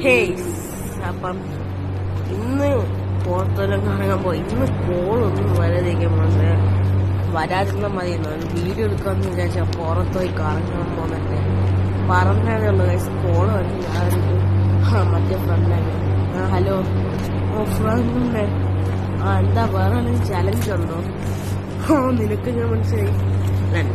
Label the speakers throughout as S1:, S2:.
S1: ഹേയ്സ്, അപ്പം ഇന്ന് പുറത്തെല്ലാം കറങ്ങാൻ പോയി. ഇന്ന് കോളൊന്നും വരാതിരുന്നാൽ മതി. വീഡിയോ എടുക്കാമെന്ന് വിചാരിച്ചാൽ പുറത്ത് പോയി കറങ്ങാൻ പോകുന്നുണ്ട്. പറഞ്ഞാലുള്ളൂ ഗൈസ്, കോള് വന്ന് ഞാനൊരു മറ്റേ ഫ്രണ്ടാണ്. ഹലോ ഫ്രണ്ട്, എന്താ വേറെ എന്തെങ്കിലും ചലഞ്ച് ഉണ്ടോ? നിനക്ക് ഞാൻ മനസ്സിലായി.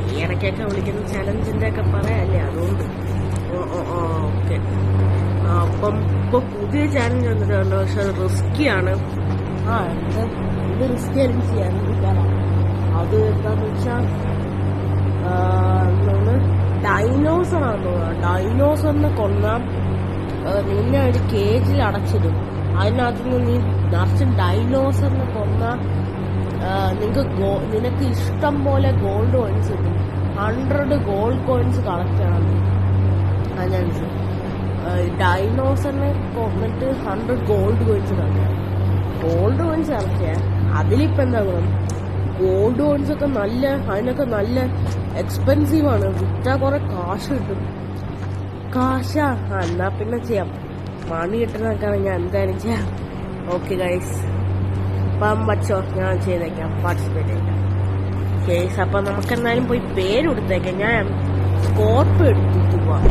S1: നീ ഇടയ്ക്കൊക്കെ വിളിക്കുന്ന ചലഞ്ചിന്റെ ഒക്കെ പറയാല്ലേ, അതുകൊണ്ട് ഓക്കെ. അപ്പം ഇപ്പൊ പുതിയ ചാലഞ്ച് വന്നിട്ടുണ്ട്, പക്ഷെ അത് റിസ്കിയാണ്. എന്ത് റിസ്കി ആയിരിക്കും ചെയ്യാൻ അത് എന്താന്ന് വെച്ചാൽ ഡൈനോസർ ആണെന്ന് തോന്നുന്നു. ഡൈനോസറിനെ കൊന്നാൻ നിന്നെ ഒരു കേജിൽ അടച്ചിടും. അതിനകത്ത് നിന്ന് നീ നിറച്ച് ഡൈനോസറിനെ കൊന്നാൽ നിനക്ക് ഇഷ്ടം പോലെ ഗോൾഡ് കോയിൻസ് കിട്ടും. 100 ഗോൾഡ് കോയിൻസ് കളക്ട് ചെയ്യണം. അതിനനുസരിച്ച് ഡൈനോസറിനെ കൊന്നിട്ട് 100 ഗോൾഡ് കോയിൻസ് കളക്ട് ചെയ്യണം. ഗോൾഡ് കോയിൻസ് കളക്ട് ചെയ്യാൻ അതിലിപ്പോൾ എന്താ ഗുണം? ഗോൾഡ് കോയിൻസ് ഒക്കെ അതിനൊക്കെ നല്ല എക്സ്പെൻസീവ് ആണ്. വിറ്റാൽ കുറെ കാശ് കിട്ടും. എന്നാ പിന്നെ ചെയ്യാം. മണി കിട്ടുന്നതൊക്കെയാണ് ഞാൻ എന്തായാലും ചെയ്യാം. ഓക്കെ ഗൈസ്, അപ്പം വച്ചോ, ഞാൻ ചെയ്തേക്കാം, പാർട്ടിസിപ്പേറ്റ് ചെയ്യാം. ഗൈസ്, അപ്പം നമുക്ക് എന്തായാലും പോയി പേര് കൊടുത്തേക്കാം. ഞാൻ സ്കോർപ്പിയോ എടുത്തിട്ട് പോവാം.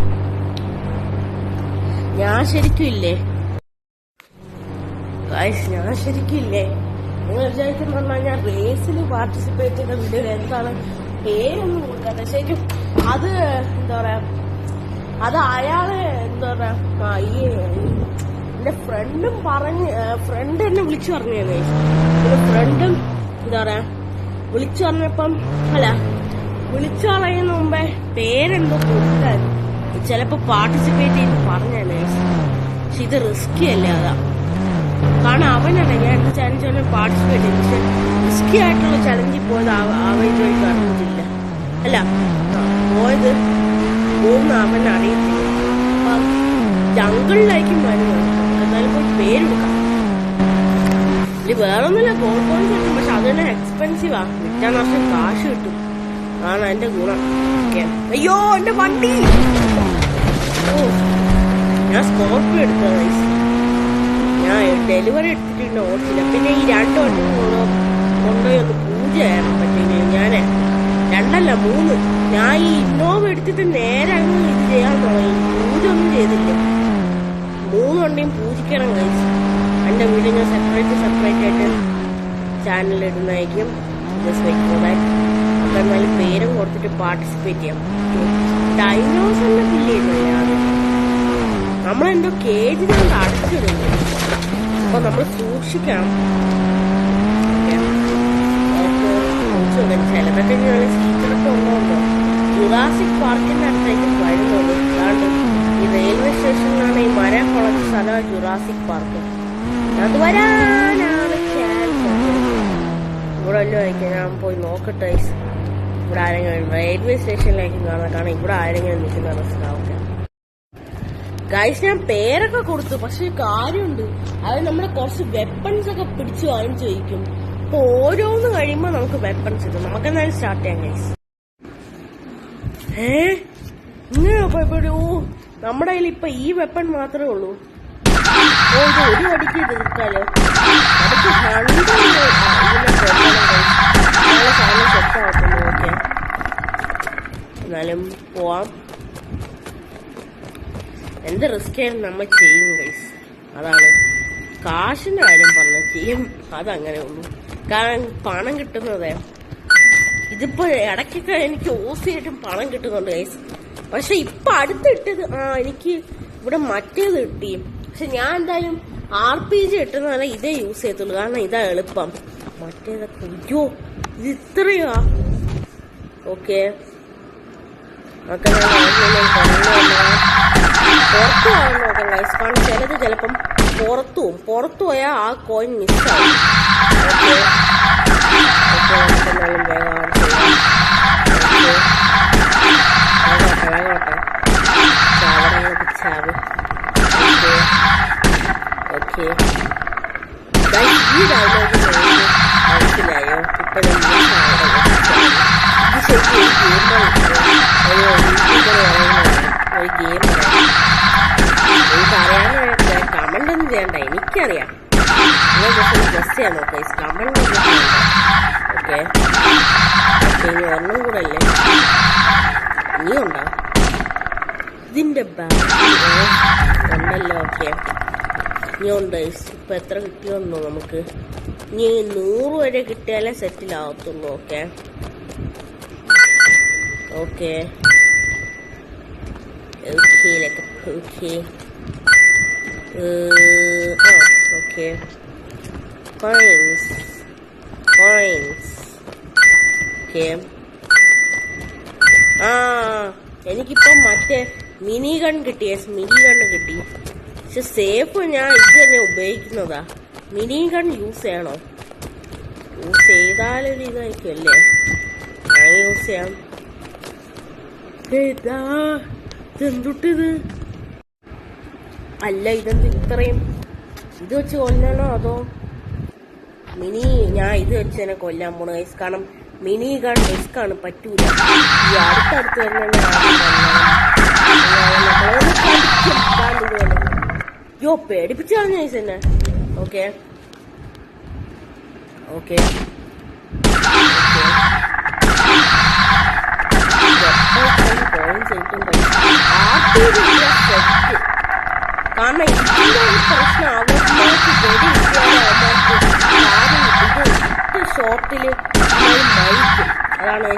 S1: ഞാൻ ശരിക്കും ഇല്ലേ ഗൈസ്, നിങ്ങൾ വിചാരിക്കുന്ന പറഞ്ഞാൽ ഞാൻ റേസിൽ പാർട്ടിസിപ്പേറ്റ് ചെയ്ത വീഡിയോയിൽ എന്താണ് പേരൊന്നും കൊടുക്കാത്ത. ശരിക്കും അത് എന്താ പറയാ, അത് അയാള് എന്താ പറയാ, എന്റെ ഫ്രണ്ട് എന്നെ വിളിച്ചു പറഞ്ഞു. ഫ്രണ്ടും എന്താ പറയാ വിളിച്ചു പറഞ്ഞപ്പം വിളിച്ചു പറയുന്ന മുമ്പേ പേരെന്തോ കൊടുക്കാൻ ചിലപ്പോ പാർട്ടിസിപ്പേറ്റ് ചെയ്ത് പറഞ്ഞല്ലേ. പക്ഷെ ഇത് റിസ്കി അല്ലേ, അതാ. കാരണം അവനാണ് ഞാൻ അടുത്ത ചലഞ്ച് പാർട്ടിസിപ്പേറ്റ് ചെയ്തു. പക്ഷെ റിസ്കി ആയിട്ടുള്ള ചലഞ്ചിൽ പോയത് അവൻ ഇതുവരെയ്ക്ക് അറിഞ്ഞിട്ടില്ല. പോയത് അവൻ അറിയത്തില്ല. അപ്പൊ ജംഗിളിലായിരിക്കും വരുന്നത്. എന്നാലും പോയി പേരെടുക്കാം. ഇത് വേറൊന്നുമില്ല, ഗോൾഡ് കോയിൻസ് കിട്ടും. പക്ഷെ അത് തന്നെ എക്സ്പെൻസീവാ. വിറ്റാൻ വർഷം കാശ് കിട്ടും. ആണ് അതിന്റെ ഗുണം. അയ്യോ, എന്റെ വണ്ടി! ഞാൻ സ്കോർപ്പിയോ എടുത്തത്. ഞാൻ ഡെലിവറി എടുത്തിട്ടുണ്ട്, ഓർത്തില്ല. പിന്നെ ഈ 2 വണ്ടി കൊണ്ടുപോയി ഒന്ന് പൂജ ചെയ്യാൻ പറ്റില്ല. ഞാൻ 2 അല്ല 3. ഞാൻ ഈ ഇന്നോവ എടുത്തിട്ട് നേരെ അങ്ങ് ഇത് ചെയ്യാൻ തുടങ്ങി. പൂജ ഒന്നും ചെയ്തില്ല. 3 വണ്ടിയും പൂജിക്കണം ഗൈസ്. എൻ്റെ വീഡിയോ ഞാൻ സെപ്പറേറ്റ് ആയിട്ട് ചാനലിൽ ഇടുന്നതായിരിക്കും. Just wait for that. അപ്പം എന്നാലും പേരും കൊടുത്തിട്ട് പാർട്ടിസിപ്പേറ്റ് ചെയ്യാം. ഡൈനോസറിനെ ഫില്ല് ചെയ്യുന്നില്ല. നമ്മളെന്തോ കേജിനോട് അടച്ചിടുന്നു. അപ്പൊ നമ്മൾ സൂക്ഷിക്കണം. ചിലതൊക്കെ സീക്രട്ട് ഉള്ളതുകൊണ്ടോ ജുറാസിക് പാർക്കിന്റെ അടുത്തേക്ക് വരുന്നുള്ളൂ. അതാണ്ട് ഈ റെയിൽവേ സ്റ്റേഷനിലാണ് ഈ മരം കുളച്ച സ്ഥലമാണ് ജുറാസിക് പാർക്ക്. അത് വരാനാണ് ചാൻസ്. ഇവിടെ വല്ലതും ആയിരിക്കും. ഞാൻ പോയി നോക്കട്ടെ. ഇവിടെ ആരെങ്കിലും റെയിൽവേ സ്റ്റേഷനിലേക്ക് കാണാൻ. കാരണം ഇവിടെ ആരെങ്കിലും നിൽക്കുന്ന അവസ്ഥ. ഗൈസ്, ഞാൻ പേരൊക്കെ കൊടുത്തു. പക്ഷെ കാര്യമുണ്ട്, അത് നമ്മളെ കുറച്ച് വെപ്പൺസ് ഒക്കെ പിടിച്ചു വാങ്ങിച്ചു വയ്ക്കും. അപ്പൊ ഓരോന്ന് കഴിയുമ്പോ നമുക്ക് വെപ്പൺസ് കിട്ടും. നമുക്ക് എന്തായാലും സ്റ്റാർട്ട് ചെയ്യാം ഗൈസ്. ഇങ്ങനെ നമ്മുടെ കയ്യിൽ ഇപ്പൊ ഈ വെപ്പൺ മാത്രമേ ഉള്ളൂ. ഒരു വടിക്ക് തീർക്കാലോ. അതൊക്കെ സാധനം സെറ്റാക്കുന്നു. ഓക്കെ, എന്നാലും പോവാം. എന്ത് റിസ്ക്കായിരുന്നു നമ്മൾ ചെയ്യും ഗൈസ്. അതാണ് കാശിന്റെ കാര്യം പറഞ്ഞ ചെയ്യും. അതങ്ങനെ ഉള്ളൂ. കാരണം പണം കിട്ടുന്നതേ. ഇതിപ്പോ ഇടയ്ക്കൊക്കെ എനിക്ക് ഓസിയായിട്ടും പണം കിട്ടുന്നുണ്ട് ഗൈസ്. പക്ഷെ ഇപ്പൊ അടുത്തിട്ടത് എനിക്ക് ഇവിടെ മറ്റേത് കിട്ടി. പക്ഷെ ഞാൻ എന്തായാലും RPG കിട്ടുന്നതല്ല ഇതേ യൂസ് ചെയ്യത്തുള്ളൂ. കാരണം ഇതാ എളുപ്പം. മറ്റേതൊക്കെ അയ്യോ, ഇത് ഇത്രയാ. ഓക്കെ, പുറത്തു പോകാൻ നോക്കാം ഗൈസ്. കാരണം ചിലത് ചിലപ്പം പുറത്തു പോയാൽ ആ കോയിൻ മിസ്സാവും. ഓക്കെ, നമുക്കെന്നാലും വേഗം ചാവ്. ഓക്കെ, ഈ ഡയലോഗ് മനസ്സിലായോ? ഇപ്പോഴും ഇത് ശരിക്കും ഒരു ഗെയിം എനിക്കറിയാനായിട്ട് കമന്റ് ഒന്നും ചെയ്യണ്ട, എനിക്കറിയാം. നിങ്ങൾ ജസ്റ്റ് ഗസ് ചെയ്യാൻ നോക്കാം. കമന്റ് ഒന്നും ചെയ്യണ്ട. ഓക്കെ, ഇനി ഒരെണ്ണം കൂടെ അല്ലേ, ഇനിയുണ്ടോ ഇതിന്റെ ഉണ്ടല്ലോ? ഓക്കെ, ഇനിയുണ്ട്. ഇപ്പൊ എത്ര കിട്ടിയൊന്നോ നമുക്ക്? ഇനി 100 വരെ കിട്ടിയാലേ സെറ്റിലാവത്തുള്ളൂ. Okay okay okay okay okay coins okay. എനിക്കിപ്പം മറ്റേ മിനി ഗൺ കിട്ടി. മിനി ഗണ്ണ് കിട്ടി. പക്ഷെ സേഫ് ഞാൻ ഇത് തന്നെ ഉപയോഗിക്കുന്നതാ. മിനി ഗൺ യൂസ് ചെയ്യണോ? യൂസ് ചെയ്താലൊരു ഇതായിരിക്കും അല്ലേ? ഞാൻ യൂസ് ചെയ്യാം. ഇതെന്തുട്ടിത്? അല്ല, ഇതെന്ത് ഇത്രയും? ഇത് വെച്ച് കൊല്ലണോ അതോ ഞാൻ ഇത് വെച്ച് തന്നെ കൊല്ലാൻ പോണ ഗൈസ്. കാരണം മിനി ഗൺ റിസ്ക് ആണ്, പറ്റൂല. ഈ അടുത്തടുത്ത് തന്നെ യോ പേടിപ്പിച്ചു കളഞ്ഞ ഗൈസ് എന്നെ. ഓക്കെ ഓക്കെ കാരണം ഇതിന്റെ ഒരു പ്രശ്നം അവർക്ക് വെടി കിട്ടിയാൽ ഷോട്ടില് മരിക്കും. അതാണ്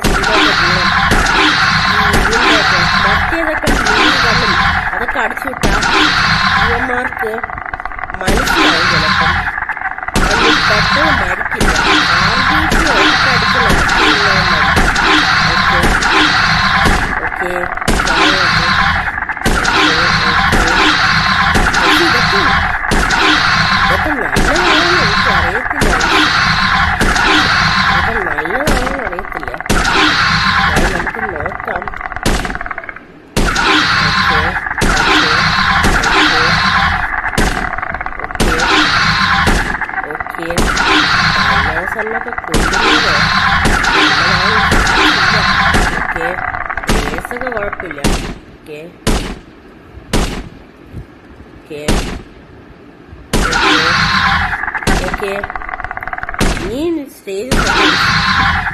S1: മറ്റേതൊക്കെ കണ്ണും അതൊക്കെ അടിച്ചു വിട്ടാൽ യുവന്മാർക്ക് മനസ്സിലാവും. ചിലപ്പം പെട്ടെന്ന് മരിക്കില്ല. ഇതൊക്കെ നല്ലതാണെന്ന് എനിക്ക് അറിയത്തില്ല. നമുക്ക് നോക്കാം. കേസൊക്കെ കുഴപ്പമില്ല. ഓക്കെ ഓക്കെ നീ സ്റ്റേജ്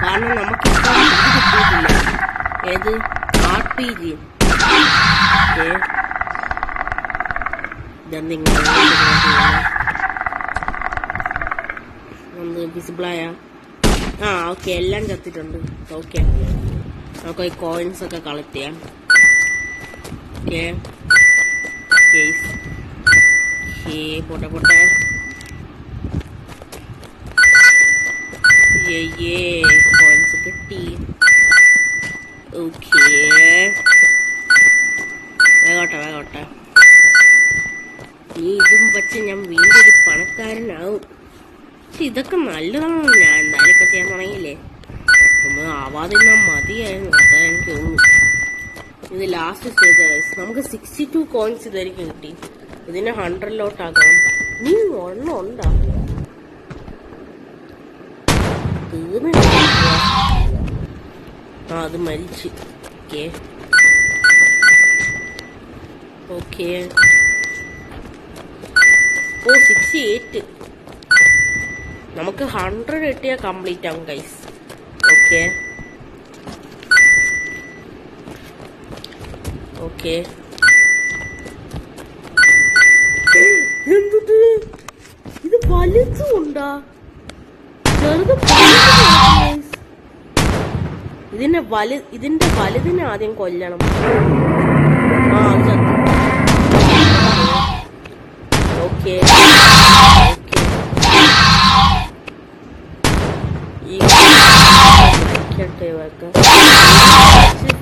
S1: കാരണം നമുക്കിപ്പം ഇത് കിട്ടിയിട്ടില്ല. ഏത് RPG. ഓക്കെ, ഇതെന്തെങ്കിലും വിസിബിളായ ഓക്കെ, എല്ലാം ചത്തിട്ടുണ്ട്. ഓക്കെ, നമുക്ക് ഈ കോയിൻസ് ഒക്കെ കളക്ട് ചെയ്യാം. ഓക്കെ പോട്ടെ കോയിൻസ് കിട്ടി. ഓക്കെ, വേഗോട്ടെ. നീ ഇതും വെച്ച് ഞാൻ വീണ്ടും ഒരു പണക്കാരനാവും. പക്ഷെ ഇതൊക്കെ നല്ലതാണ്. ഞാൻ എന്തായാലും ഇപ്പൊ ചെയ്യാൻ തുടങ്ങിയില്ലേ, നമ്മൾ ആവാതിരുന്നാ മതിയായിരുന്നു. അതാ എനിക്ക് തോന്നുന്നു. ഇത് ലാസ്റ്റ് സ്റ്റേജ്. നമുക്ക് 62 കോയിൻസ് ഇതായിരിക്കും കിട്ടി. ഇതിനെ 100ലോട്ടാക്കാം. നീ ഒരെണ്ണം ഉണ്ടാ തീർന്നില്ല. അത് മരിച്ച്. ഓക്കെ 68. നമുക്ക് 100 കിട്ടിയാൽ കംപ്ലീറ്റ് ആവും ഗൈസ്. ഓക്കെ എന്തുട്ട് ഇത് വലുതുണ്ടാ? ചെറുത് ഇതിന്റെ വലുതിനെ ആദ്യം കൊല്ലണം. ഓക്കെ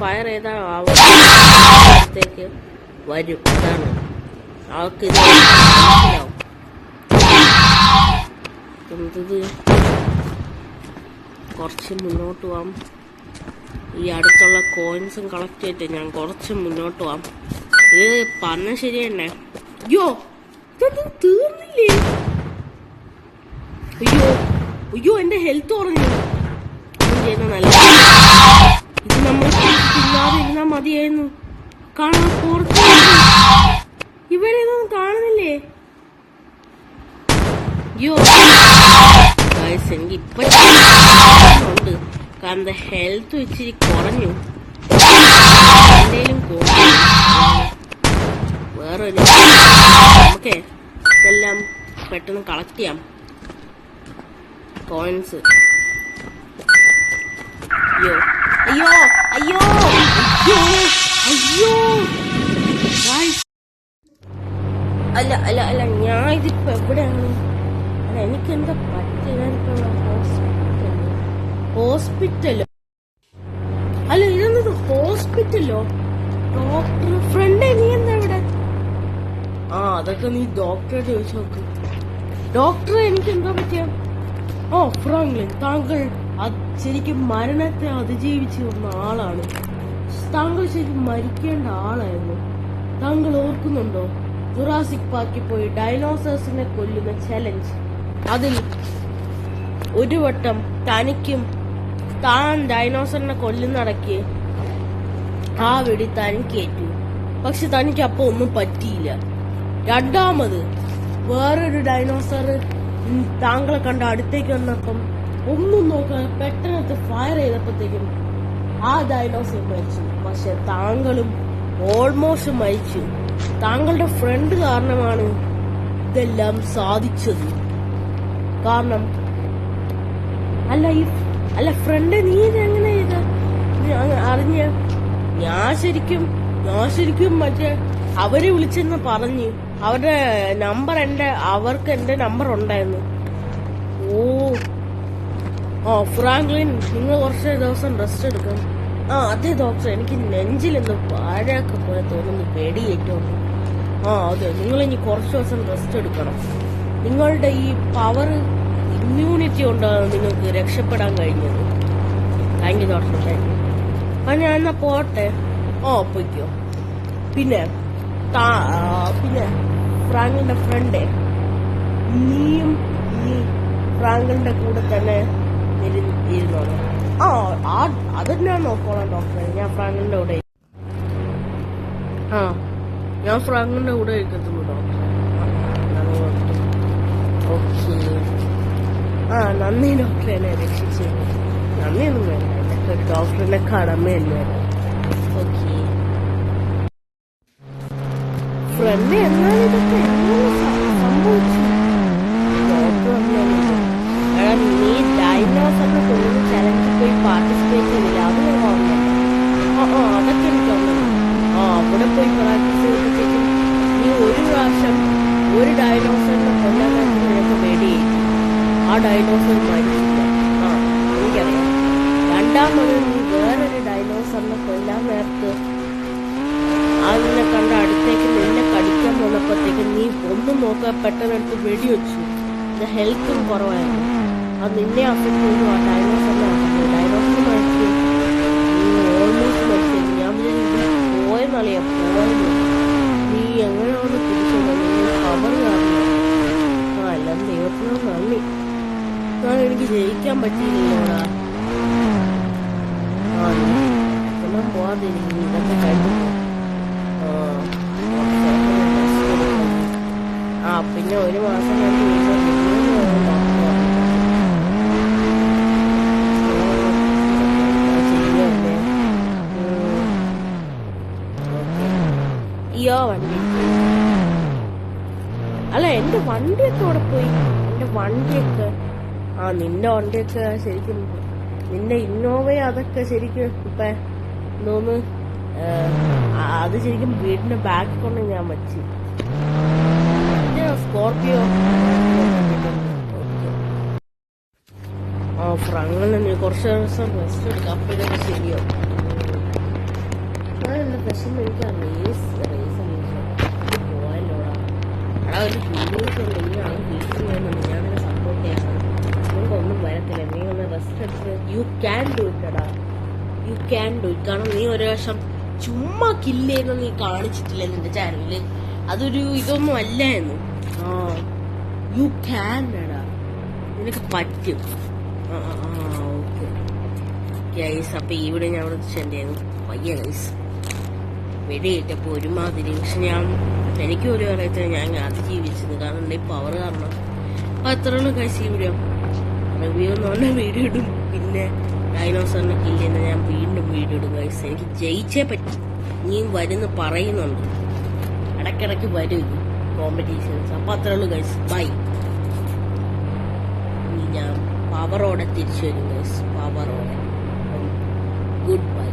S1: ഫയർ ചെയ്താ ആവുമ്പത്തേക്ക് വരും. അതാണ് അവർക്ക് ഇത് മനസ്സിലാവും. കുറച്ച് മുന്നോട്ട് പോവാം. ഈ അടുത്തുള്ള കോയിൻസും കളക്ട് ചെയ്തിട്ട് ഞാൻ കുറച്ച് മുന്നോട്ട് പോവാം. ഇത് പറഞ്ഞ ശരി തന്നെ. അയ്യോ ഇതൊന്നും തീർന്നില്ലേ? അയ്യോ എന്റെ ഹെൽത്ത് കുറഞ്ഞു. ചെയ്യുന്ന നല്ല ഇത് നമ്മൾ തിന്നാതെ ഇരുന്നാ മതിയായിരുന്നു. കാണാൻ പുറത്ത് ഇവരേതോ അയ്യോ ഗൈസ്, എനിക്ക് ഇപ്പൊ ഉണ്ട്. കാരണം ഹെൽത്ത് ഇച്ചിരി കുറഞ്ഞു. എന്തെങ്കിലും വേറൊരു ഓക്കെ, ഇതെല്ലാം പെട്ടെന്ന് കളക്ട് ചെയ്യാം. കോയിൻസ്. അയ്യോ അയ്യോ അയ്യോ അയ്യോ ഗൈസ്, അല്ല അല്ല അല്ല, ഞാൻ ഇതിപ്പോ എവിടെയാണ്? അല്ല, എനിക്ക് എന്താ പറ്റിയ? ഞാനിപ്പോ ഹോസ്പിറ്റലോ? അല്ല, ഇതെന്നത് ഹോസ്പിറ്റലോ? ഡോക്ടർ ഫ്രണ്ടേ, നീ എന്താ ഇവിടെ? ആ, അതൊക്കെ നീ ഡോക്ടറെ ചോദിച്ചു നോക്ക്. ഡോക്ടറെ, എനിക്ക് എന്താ പറ്റിയ? ഓ ഫ്രാങ്ക്ലിൻ, താങ്കൾ ശരിക്കും മരണത്തെ അതിജീവിച്ച് വന്ന ആളാണ്. താങ്കൾ ശരിക്കും മരിക്കേണ്ട ആളായിരുന്നു. താങ്കൾ ഓർക്കുന്നുണ്ടോ ജുറാസിക് പാർക്കിൽ പോയി ഡൈനോസേഴ്സിനെ കൊല്ലുന്ന ചലഞ്ച്? അതിൽ ഒരു വട്ടം താൻ ഡൈനോസറിനെ കൊല്ലുന്നടക്കി ആ വെടി തനിക്കേറ്റു. പക്ഷെ തനിക്ക് അപ്പൊ ഒന്നും പറ്റിയില്ല. രണ്ടാമത് വേറൊരു ഡൈനോസർ താങ്കളെ കണ്ട അടുത്തേക്ക് വന്നപ്പം ഒന്നും നോക്കാൻ പെട്ടെന്ന് ഫയർ ചെയ്തപ്പോഴത്തേക്കും ആ ഡൈനോസർ മരിച്ചു. പക്ഷെ താങ്കളും ഓൾമോസ്റ്റ് മരിച്ചു. താങ്കളുടെ ഫ്രണ്ട് കാരണമാണ് ഇതെല്ലാം സാധിച്ചത്. കാരണം അല്ല ഫ്രണ്ട്, നീ ഇതെങ്ങനെ ചെയ്ത അറിഞ്ഞ? ഞാൻ ശരിക്കും മറ്റേ അവര് വിളിച്ചെന്ന് പറഞ്ഞു. അവരുടെ നമ്പർ അവർക്ക് എന്റെ നമ്പർ ഉണ്ടായിരുന്നു. ഓ ഫ്രാങ്ക്ലിൻ, നിങ്ങൾ കുറച്ച് ദിവസം റെസ്റ്റ് എടുക്കണം. ആ അതെ ഡോക്ടർ, എനിക്ക് നെഞ്ചിലെന്തോ പാഴൊക്കെ പോലെ തോന്നുന്നു, പേടിയേറ്റവും. ആ അതെ, നിങ്ങൾ ഇനി കുറച്ച് ദിവസം റെസ്റ്റ് എടുക്കണം. നിങ്ങളുടെ ഈ പവർ ഇമ്മ്യൂണിറ്റി കൊണ്ടാണ് നിങ്ങൾക്ക് രക്ഷപ്പെടാൻ കഴിഞ്ഞത്. Thank you doctor, thank you. ആ ഞാൻ എന്നാ പോട്ടെ. ഓ പൊയ്ക്കോ. പിന്നെ ഫ്രാങ്കിന്റെ ഫ്രണ്ട്, നീയും ഈ ഫ്രാങ്കിന്റെ കൂടെ തന്നെ ഇരുന്നോളൂ. അത് ഞാൻ നോക്കോളാം ഡോക്ടറെ. ഞാൻ ഫ്രാങ്കിന്റെ കൂടെ ഇരിക്കത്തുള്ളൂ ഡോക്ടറെ. ഓക്കെ. നന്ദി ഡോക്ടറെ, എന്നെ രക്ഷിച്ചു. നന്ദിയൊന്നും വേണ്ട, എന്നൊക്കെ ഡോക്ടറിന്റെ കടമയല്ലേ. ഓക്കെ ഫ്രണ്ട്, എന്നാണ് ഇതൊക്കെ സംഭവിച്ചു? ഡോക്ടർ നീ ഡൈനോസറിനെ കൊല്ലുന്ന ചലഞ്ചിൽ പോയി പാർട്ടിസിപ്പേറ്റ് ചെയ്തില്ല? അത് ഞാൻ ഓർമ്മ. അതൊക്കെ എനിക്ക് ഓർമ്മ. അവിടെ പോയി പ്രാക്ടീസ് ചെയ്തപ്പോഴത്തേക്കും നീ ഒരു പ്രാവശ്യം ഒരു ഡൈനോസറിനെ കൊല്ലാൻ നേരത്തെ നിനക്ക് പേടിയായി. ആ ഡൈനോസർ മരിച്ചില്ല. എനിക്കറിയാം. രണ്ടാമത് നീ വേറൊരു ഡൈനോസറിനെ കൊല്ലാൻ നേരത്ത് അതിനെ കണ്ട അടുത്തേക്ക് നിന്നെ കടിക്കാൻ വന്നപ്പോഴത്തേക്ക് നീ ഒന്നും നോക്കാൻ പെട്ടെന്നെടുത്ത് വെടിവെച്ചു. ഹെൽത്തും കുറവായിരുന്നു. അത് നിന്നെ അഫക്ട് ചെയ്തു. ആ ഡൈനോസറിനെ ഡൈനോസർ മരിച്ചു. നീ ഓൾമോസ്റ്റ് മരിച്ചു. ഞാൻ പോയെന്നറിയാം, പോയെന്ന്. നീ എങ്ങനെയാണ് തിരിച്ചുള്ള പവർ കാരണം? എല്ലാം ദൈവത്തിനോട് നന്ദി. എനിക്ക് ജയിക്കാൻ പറ്റിയില്ലോടാ. എല്ലാം പോവാതിരിക്കും. ഇതൊക്കെ കഴിഞ്ഞു. പിന്നെ ഒരു മാസം കഴിഞ്ഞ് വണ്ടി. അല്ല, എന്റെ വണ്ടിയൊക്കെ അവിടെ പോയി. എന്റെ വണ്ടിയൊക്കെ നിന്റെ വണ്ടിയൊക്കെ ശരിക്കും, നിന്റെ ഇന്നോവ അതൊക്കെ ശരിക്കും ഇപ്പൊ എന്തോന്ന്, അത് ശരിക്കും വീടിന്റെ ബാക്കിൽ കൊണ്ട് ഞാൻ വച്ചു. സ്കോർപിയോ ഫ്രങ്ങനെ കുറച്ച് ദിവസം റെസ്റ്റ് എടുക്കാം. അപ്പൊ ഇതൊക്കെ ശരിയോ? എന്റെ പ്രശ്നം എനിക്ക് പോയല്ലോടാ. ഒരു വീഡിയോസ് ഉണ്ടെങ്കിൽ ഞാനങ്ങനെ സപ്പോർട്ട് ചെയ്യാം. നിങ്ങൾക്കൊന്നും വരത്തില്ല. നീ ഒന്ന് റെസ്റ്റ് എടുത്ത് യു ക്യാൻ ഡു ഇറ്റടാ. You can do it. കാരണം നീ ഒരു വർഷം ചുമ്മാ കില്ലേന്ന് നീ കാണിച്ചിട്ടില്ല നിന്റെ ചാനലില്. അതൊരു ഇതൊന്നും അല്ല എന്ന്. യു ക്യാൻ എടാ, നിനക്ക് പറ്റും. ഓക്കെ ഗൈസ്, അപ്പൊ ഇവിടെ ഞാൻ അവിടെ സെൻഡ് ചെയ്യുന്നു. വയ്യ ഗൈസ്, വെടിയിട്ടപ്പോ ഒരുമാതിരി. പക്ഷെ എനിക്ക് ഒരു അറിയത്തില്ല ഞാൻ അതിജീവിച്ചത്. കാരണം ഈ പവർ കാരണം. അത്രയുള്ള ഗൈസ് ഈ വീഡിയോ. റിവ്യൂ എന്ന് പറഞ്ഞ വീഡിയോ ഇടും. പിന്നെ ഡൈനോസറിനെ കില്ലെന്ന് ഞാൻ വീണ്ടും വീഡിയോ ഇടും ഗൈസ്. എനിക്ക് ജയിച്ചേ പറ്റി. ഇനിയും വരുന്ന് പറയുന്നുണ്ട്, ഇടയ്ക്കിടയ്ക്ക് വരും കോമ്പറ്റീഷൻസ്. അപ്പൊ അത്രയുള്ളൂ ഗൈസ്. ബൈ. ഇനി ഞാൻ പവറോടെ തിരിച്ചു വരും ഗൈസ്. പവറോടെ. Good bye.